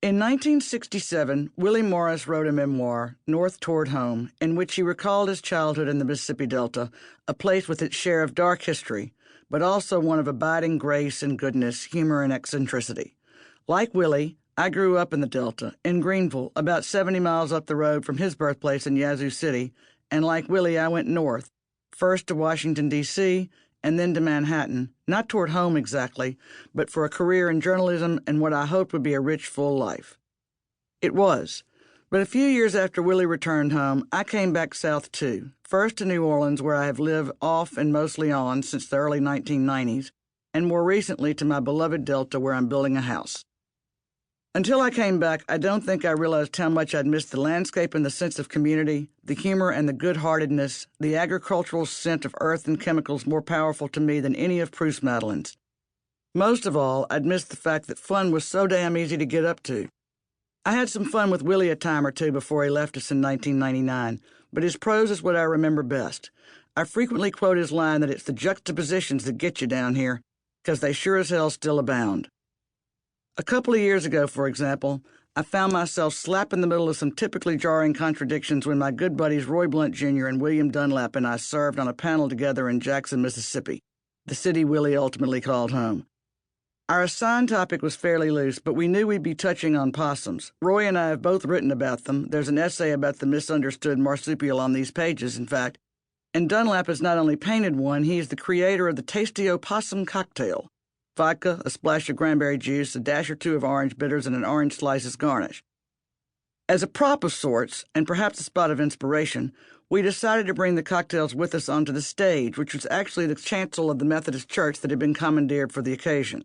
In 1967, Willie Morris wrote a memoir, North Toward Home, in which he recalled his childhood in the Mississippi Delta, a place with its share of dark history, but also one of abiding grace and goodness, humor and eccentricity. Like Willie, I grew up in the Delta, in Greenville, about 70 miles up the road from his birthplace in Yazoo City, and like Willie, I went north, first to Washington, D.C., and then to Manhattan, not toward home exactly, but for a career in journalism and what I hoped would be a rich, full life. It was. But a few years after Willie returned home, I came back south too, first to New Orleans, where I have lived off and mostly on since the early 1990s, and more recently to my beloved Delta, where I'm building a house. Until I came back, I don't think I realized how much I'd missed the landscape and the sense of community, the humor and the good-heartedness, the agricultural scent of earth and chemicals more powerful to me than any of Proust's Madeleines. Most of all, I'd missed the fact that fun was so damn easy to get up to. I had some fun with Willie a time or two before he left us in 1999, but his prose is what I remember best. I frequently quote his line that it's the juxtapositions that get you down here, because they sure as hell still abound. A couple of years ago, for example, I found myself slap in the middle of some typically jarring contradictions when my good buddies Roy Blunt Jr. and William Dunlap and I served on a panel together in Jackson, Mississippi, the city Willie ultimately called home. Our assigned topic was fairly loose, but we knew we'd be touching on possums. Roy and I have both written about them. There's an essay about the misunderstood marsupial on these pages, in fact. And Dunlap has not only painted one, he is the creator of the Tastio Possum Cocktail. Vodka, a splash of cranberry juice, a dash or two of orange bitters, and an orange slice as garnish. As a prop of sorts, and perhaps a spot of inspiration, we decided to bring the cocktails with us onto the stage, which was actually the chancel of the Methodist Church that had been commandeered for the occasion.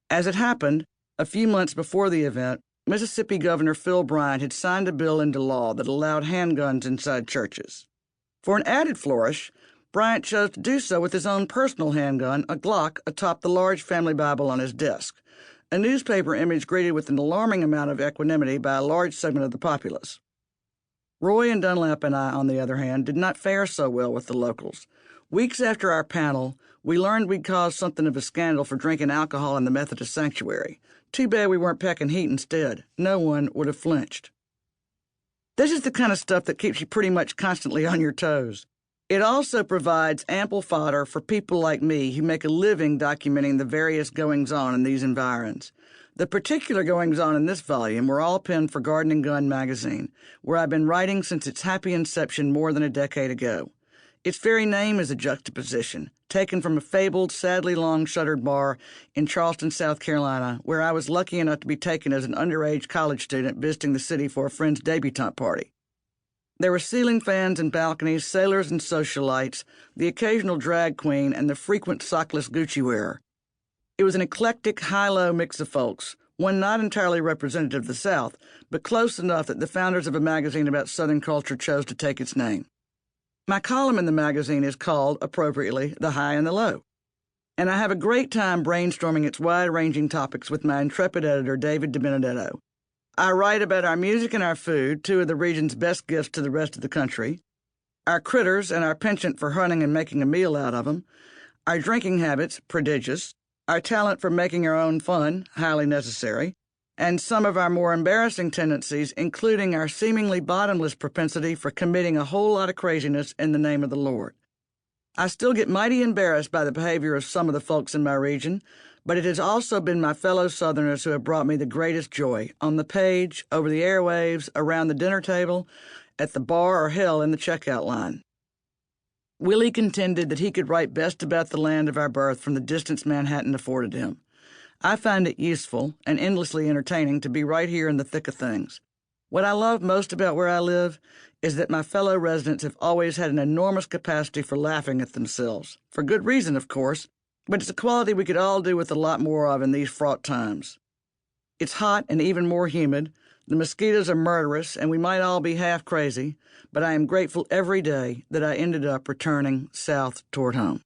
As it happened, a few months before the event, Mississippi Governor Phil Bryant had signed a bill into law that allowed handguns inside churches. For an added flourish, Bryant chose to do so with his own personal handgun, a Glock, atop the large family Bible on his desk, a newspaper image greeted with an alarming amount of equanimity by a large segment of the populace. Roy and Dunlap and I, on the other hand, did not fare so well with the locals. Weeks after our panel, we learned we'd caused something of a scandal for drinking alcohol in the Methodist sanctuary. Too bad we weren't packing heat instead. No one would have flinched. This is the kind of stuff that keeps you pretty much constantly on your toes. It also provides ample fodder for people like me who make a living documenting the various goings-on in these environs. The particular goings-on in this volume were all penned for Garden and Gun magazine, where I've been writing since its happy inception more than a decade ago. Its very name is a juxtaposition, taken from a fabled, sadly long-shuttered bar in Charleston, South Carolina, where I was lucky enough to be taken as an underage college student visiting the city for a friend's debutante party. There were ceiling fans and balconies, sailors and socialites, the occasional drag queen, and the frequent sockless Gucci wearer. It was an eclectic, high-low mix of folks, one not entirely representative of the South, but close enough that the founders of a magazine about Southern culture chose to take its name. My column in the magazine is called, appropriately, The High and the Low, and I have a great time brainstorming its wide-ranging topics with my intrepid editor, David DiBenedetto. I write about our music and our food, two of the region's best gifts to the rest of the country, our critters and our penchant for hunting and making a meal out of them, our drinking habits, prodigious, our talent for making our own fun, highly necessary, and some of our more embarrassing tendencies, including our seemingly bottomless propensity for committing a whole lot of craziness in the name of the Lord. I still get mighty embarrassed by the behavior of some of the folks in my region, but it has also been my fellow Southerners who have brought me the greatest joy, on the page, over the airwaves, around the dinner table, at the bar, or hell, in the checkout line. Willie contended that he could write best about the land of our birth from the distance Manhattan afforded him. I find it useful and endlessly entertaining to be right here in the thick of things. What I love most about where I live is that my fellow residents have always had an enormous capacity for laughing at themselves. For good reason, of course, but it's a quality we could all do with a lot more of in these fraught times. It's hot and even more humid. The mosquitoes are murderous, and we might all be half crazy, but I am grateful every day that I ended up returning south toward home.